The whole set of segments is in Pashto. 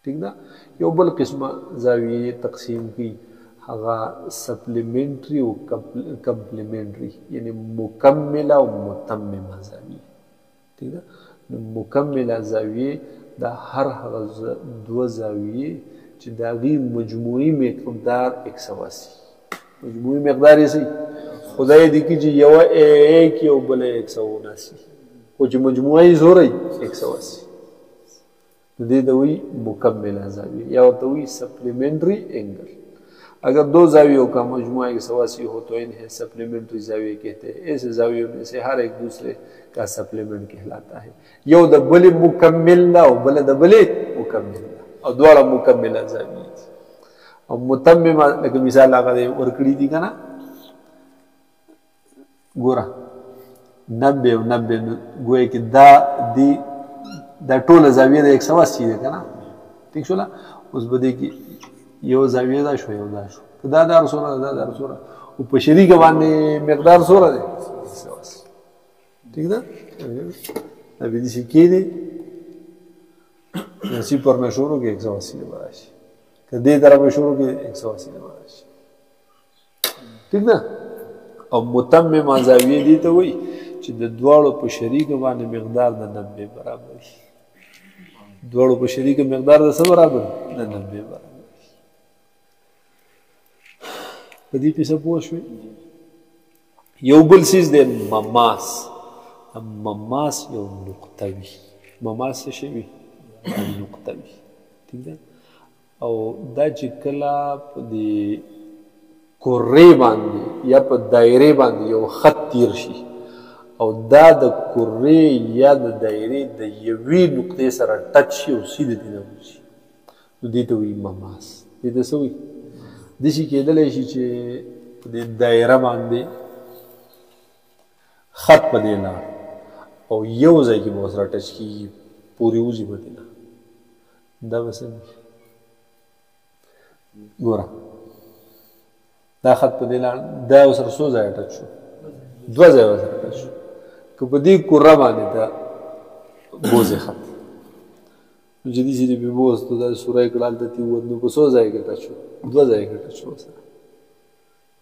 ٹھیک ده یو بل قسمه زاویې تقسیم کی هغه سپلیمنټری او کمپلیمنټری یعنی مکمله او متممه زاویې ٹھیک ده نو مکمله زاویې دا هر هغه دوه زاویې چې د هغې مجموعي مقدار 180 مجموعي مقدار یې څه خدای دې کړي چې یوه ایک یو بله 179 خو چې مجموعه یې څومره 180 نو دې ته وایي مکمله زاویه یا ورته وایي سپلیمنٹری اینگل اگر دو زاویوں کا مجموعہ 180 ہو تو انہیں سپلیمنٹری زاویے کہتے ہیں ایسے زاویوں میں سے ہر ایک دوسرے کا سپلیمنٹ کہلاتا ہے یو د بلې مکمل ده او بله د بلې مکمل ده او دواړه مکمله زاویې دي او متممه لکه مثال هغه ورکړي دي که نه ګوره 90 او 90 ګویا کې دا ټوله زاویه د 180 ده که نه ټیک شوله اوس به دې کې یو زاویه دا شو یو دا شو که دا دار سوره ده دا دار سوره او په شریکه باندې مقدار سوره دی 180 ٹھیک ده دا به داسې کېدی نصیب پر نه شروع کې 180 به راشي که دې طرفه شروع کې 180 به راشي ٹھیک ده او متممه زاویې دې ته وایي چې د دواړو په شریکه باندې مقدار د 90 برابر وي دواړو په شریکه مقدار د څه برابر د 90 برابر په دې پیسه پوه شوې یو بل څیز دی مماس مماس یو نقطه وي مماس څه شی وي نقطه وي ٹھیک ده او دا چې کله په دې کرې باندې یا په دایرې باندې یو خط تیر شي او دا د کرې یا د دایرې د یوې نقطې سره ټچ شي او سیده دې نه وځي نو دې ته وایي مماس دې ته څه وایي داسې کېدلی شي چې په دې دایره باندې خط په دې لاړ او یو ځای کې به ورسره ټچ کېږي پورې وځي به دې نه دا به څنګه ګوره دا خط په دې لاړ دا ورسره څو ځایه ټچ شو دوه ځایه ورسره ټچ شو که په دې کره باندې دا بوځې خط نو چې داسې دې پرې بوځ تو دا سوری کړه هلته تې ووت نو په څو ځایه کې ټچ شو دوه ځایه کې ټچ شو ورسره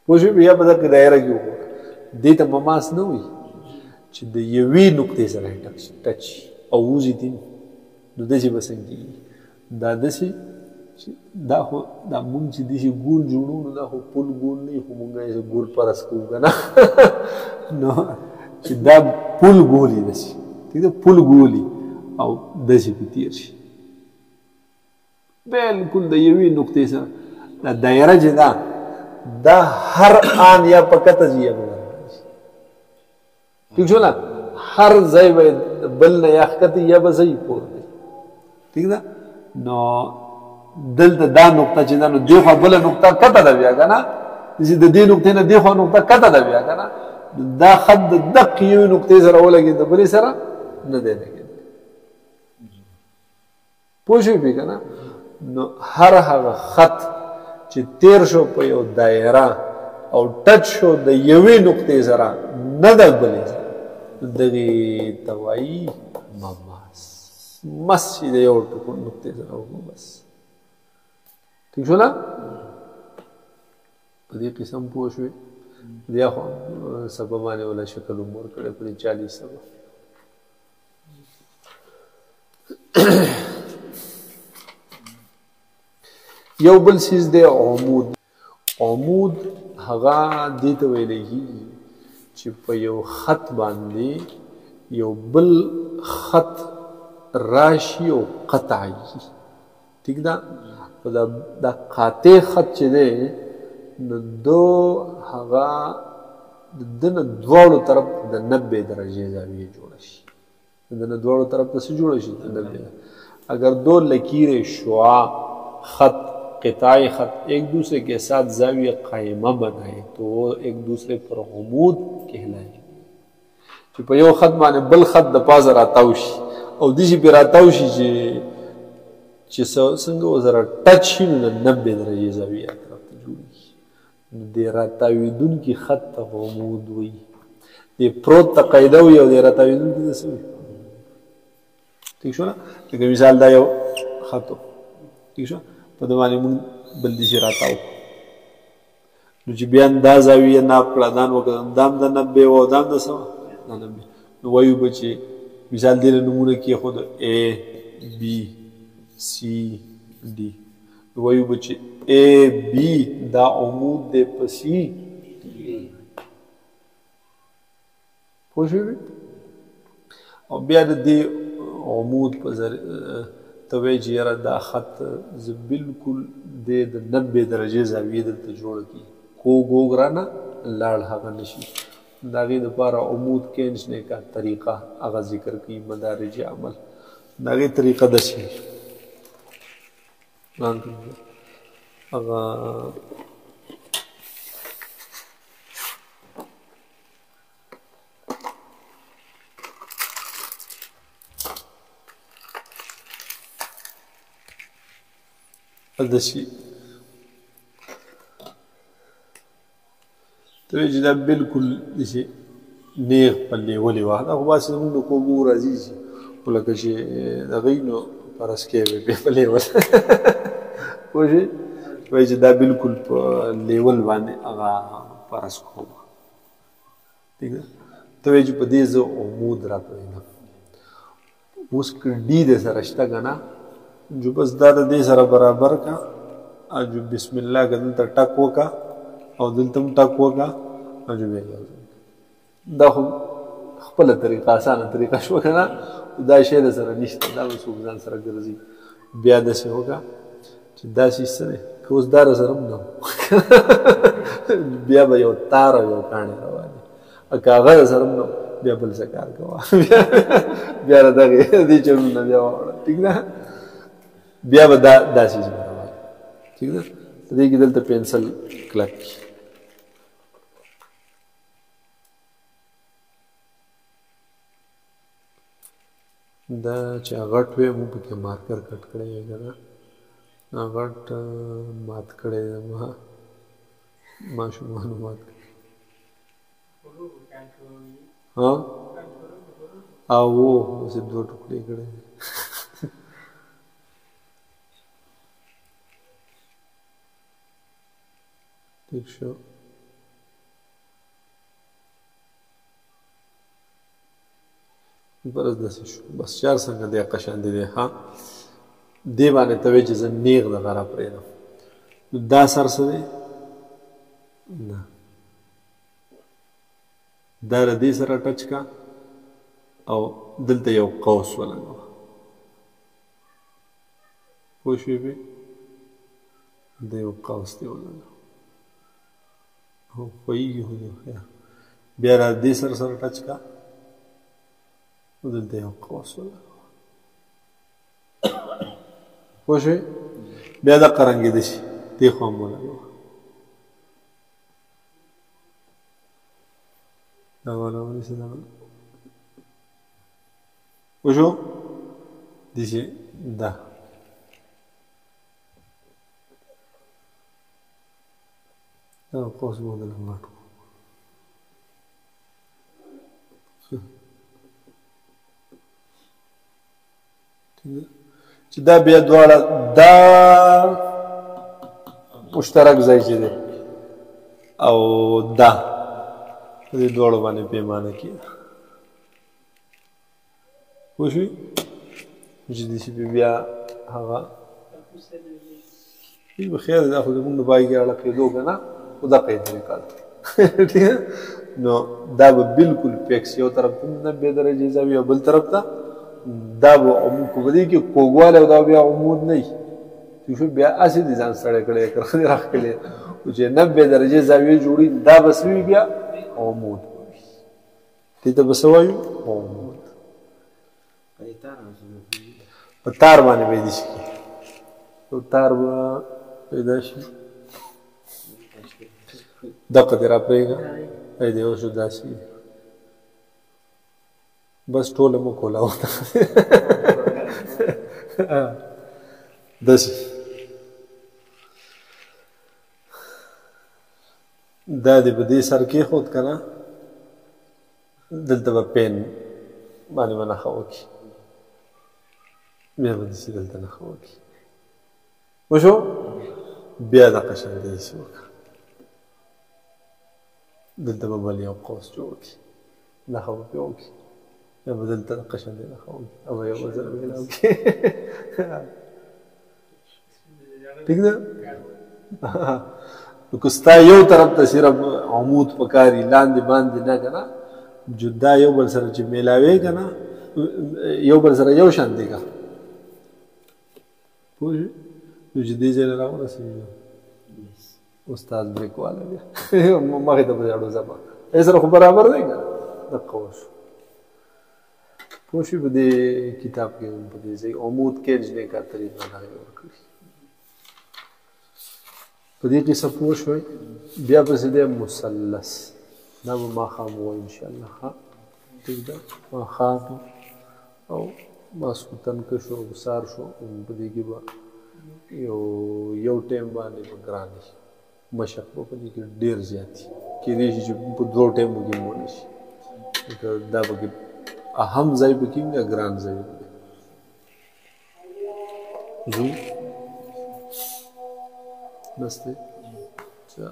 پوه شوې بیا په دغه دایره کې وګوره دې ته مماس نه وایي چې د یوې نقطې سره یې ټچ شي او وځي دې نو داسې به څنګه کېږي دا داسې دا خو دا مونږ چې داسې ګول جوړو نو دا خو پل ګول نه وي خو مونږ یې ګول پرس کوو که نه نو چې دا پل ګول وي داسې ټیک ده پل ګول وي او داسې پې تېر شي بلکل د یوې نقطې سره دا دایره چې ده دا هر آن یا په کته ځي یا په برابر شي ټیک شو نه هر ځای به بل نه یا ښکته یا به ځي پورته ٹھیک ده نو دلته دا نقطه چې ده نو دې خوا بله نقطه کته ده بیا که نه داسې د دې نقطې نه دې خوا نقطه کته ده بیا که نه دا خط د دقې یوې نقطې سره ولګېد د بلې سره نه دی لګېدلی پوه شوې پې که نه نو هر هغه خط چې تیر شو په یو دایره او ټچ شو د یوې نقطې سره نه د بلې سره دغې ته وایي مماس مس چې د یو ټکو نقطې سره وکړو بس ٹھیک شو نه په دې قسم پوه شوې بیا خو سبا باندې ولا شکل هم ورکړی په دې 40 سبا یو بل څیز دی عمود عمود هغه دې ته ویلی کېږي چې په یو خط باندې یو بل خط راشي او قطع وي ٹھیک ده دا قاطع خط چې دی نو دو هغه د ده نه دواړو طرف د 90 درجې زاویې جوړه شي د ده نه دواړو طرف ته څه جوړه شي 90 اگر دو لکیریں شعاع خط قطعی خط ایک دوسرے کے ساتھ زاویہ قائمہ بنائے تو وہ ایک دوسرے پر عمود کہلائے چې په یو خط باندې بل خط د پاسه راتاو شي او داسې پرې راتاو شي چې څنګه ورسره ټچ شي نو د 90 درجې زاویه طرف ته جوړېږي نو دې راتاوېدونکي خط ته عمود وایي دې پروت ته قاعده وي او دې راتاوېدونکي ته څه وایي ٹھیک شو نه لکه مثال دا یو خط ٹھیک شو په د باندې مونږ بل داسې راتاو نو چې بیا دا زاویه ناپ کړه دا وکړه دا هم د 90 و او دا هم د څه د 90 نو وایو به چې مثال دې له نومونه کېښود A B C D نو وایو به چې A B دا عمود دی په C پوه شوې او بیا د دې عمود په ته وایي چې یاره دا خط زه بالکل دی د 90 درجې زاویې دلته جوړه کړي کوږ وږ رانه لاړ هغه نه شي د هغې دپاره عمود کینچنے کا طریقه هغه ذکر کوي مدارج عمل د هغې طریقه داسې هغه داسې ته وایي چې دا بالکل داسې نیغ په لیولې وه دا خو باسې زمونږ د کوږو راځي چې خو لکه چې د هغوی نو فرض کې به بیا په لیول پوه شوې وایي چې دا بالکل په لیول باندې هغه فرض کوم ٹھیک ده ته وایي چې په دې زه عمود راپوهېدم اوس که ډي د سره شته که نه جو بس دا د دې سره برابر کا او جو بسم الله که دلته ټک وکړه او دلته هم ټک وکړه او جو بیا دا خو خپله طریقه اسانه طریقه شوه که نه دا شی د سره نشته دا به څوک ځان سره ګرځي بیا داسې وکړه چې داسې څه دی که اوس دا را سره هم نه بیا به یو تار او یو کاڼی روانې او که هغه را سره هم نه بیا بل څه کار کوه بیا را دغې دې چلونه بیا واوړه ټیک ده بیا به دا چیز به روان ٹھیک ده په دې کې دلته پنسل کلک کړي دا چې غټ وی مو پکې مارکر کټ کړی وی که نه غټ مات کړی دی ماشومانو مات کړی او داسې 2 ټوکړې کړی ٹھیک شو برس داسې شو بس چار څنګه دی قشان دی ها دې باندې ته وایي چې زه نیغ دغه راپرېږدم نو دا سر څه دی نه دا د دې سره ټچ کا او دلته یو قوس ولګوه پوه شوې پې د یو قوس دی ولګوه خویږي خو بیا را دې سره سره ټچ کا دلته یو قوس ولګوه پوه شوې بیا دقه رنګېده شي دې خوا هم ولګوه دا والا ونیسه دا پوه شو داسې دا دا قوس به ودله غټ چې دا بیا دواړه دا مشترک ځای چې دی او دا په دې دواړو باندې پیمانه کېده پوه شوې چې داسې بیا هغه خیر دا خو زمونږ د پای کې اړه کېدو که نه خو دقه یې طریقه ده ټیک ده نو دا به بالکل فکس یو طرف ته 90 درجې زاویه او بل طرف ته دا به عمود په دې کې کوږوالی او دا بیا عمود نه وي ټیک شو بیا هسې دې ځان ستړی کړی کرښه دې راښکلې چې 90 درجې زاویې جوړي دا به څه وي بیا عمود دې ته به څه وایو عمود په تار باندې به یې داسې کړي یو تار به پیدا شي دقه دې راپرېږده ای دې اوس داسې بس ټوله مو کولاو داسې دا دې په دې سر کېښود که نه دلته به پین باندې به نښه وکړي بیا به داسې دلته نښه وکړي وشو بیا دغه شان داسې وکړه دلته به بل یو قوس جوړ کړي نښه به پرې وکړي یا به دلته دغه شان دی نښه وکړي او به یو بل سره میلاو کړي ټیک ده نو که ستا یو طرف ته صرف عمود پکاري لاندې باندې نه که نه جدا یو بل سره چې میلاوې که نه یو بل سره یو شان دی که پوه شوې نو چې دې ځای نه راورسېږي استاد بریک والا بیا مخې ته په زړو زبا ای سره خو برابر دی که دقه وشو پوه شوې په دې کتاب کې په دې ځای عمود کیجنے کا طریقه هغې ورکړي په دې قصه پوه شوئ بیا پسې دی مثلث دا به ماښام ووایو انشاءالله ښه ټیک ده ماښام او ماسخوتن که شو او سار شو په دې کې به یو ټایم باندې به ګران شي مشق به په دې کې ډېر زیات شي کېدای شي چې په دوو ټایمو کې مولی شي دا پکې اهم ځای پکې وي یا ګران ځای وي ځو بس دی چا